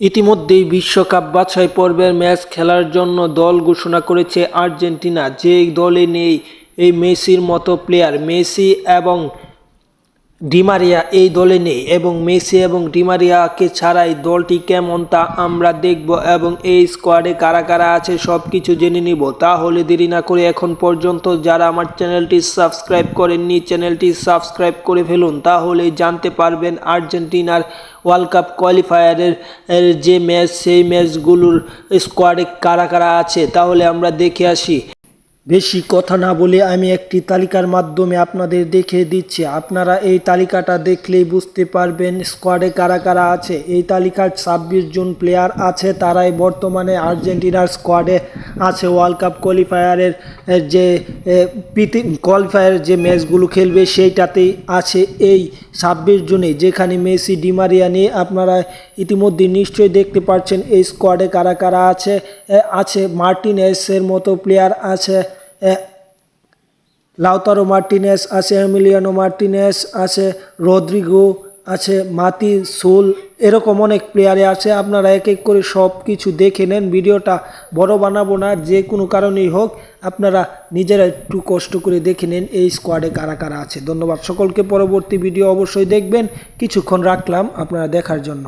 ইতিমধ্যেই বিশ্বকাপ বাছাই পর্বের ম্যাচ খেলার জন্য দল ঘোষণা করেছে আর্জেন্টিনা। যে দলে নেই এই মেসির মতো প্লেয়ার, মেসি এবং ডিমারিয়া এই দলে নেই, এবং মেসি এবং ডিমারিয়াকে ছাড়াই দলটি কেমন তা আমরা দেখব, এবং এই স্কোয়াডে কারা কারা আছে সব কিছু জেনে নিব। তাহলে দেরি না করে এখন পর্যন্ত যারা আমার চ্যানেলটি সাবস্ক্রাইব করেননি, চ্যানেলটি সাবস্ক্রাইব করে ফেলুন, তাহলে জানতে পারবেন আর্জেন্টিনার ওয়ার্ল্ড কাপ কোয়ালিফায়ারের যে ম্যাচ, সেই ম্যাচগুলোর স্কোয়াডে কারা কারা আছে। তাহলে আমরা দেখে আসি। বেশি কথা না বলে আমি একটি তালিকার মাধ্যমে আপনাদের দেখিয়ে দিচ্ছি। আপনারা এই তালিকাটা দেখলেই বুঝতে পারবেন স্কোয়াডে কারা কারা আছে। এই তালিকার 26 জন প্লেয়ার আছে, তারাই বর্তমানে আর্জেন্টিনার স্কোয়াডে আছে। ওয়ার্ল্ড কাপ কোয়ালিফায়ারের যে কোয়ালিফায়ারের যে ম্যাচগুলো খেলবে সেইটাতেই আছে এই 26 জনে, যেখানে মেসি ডিমারিয়া নিয়ে আপনারা ইতিমধ্যে নিশ্চয়ই দেখতে পাচ্ছেন এই স্কোয়াডে কারা কারা আছে। আছে মার্টিনেসের মতো প্লেয়ার আছে, লাউতারো মার্টিনেস আছে, এমিলিয়ানো মার্টিনেস আছে, রদ্রিগো আছে, মাতি সোল, এরকম অনেক প্লেয়ারে আছে। আপনারা এক এক করে সব কিছু দেখে নেন। ভিডিওটা বড় বানাবো না, যে কোনো কারণেই হোক আপনারা নিজেরা একটু কষ্ট করে দেখে নেন এই স্কোয়াডে কারা কারা আছে। ধন্যবাদ সকলকে। পরবর্তী ভিডিও অবশ্যই দেখবেন। কিছুক্ষণ রাখলাম আপনারা দেখার জন্য।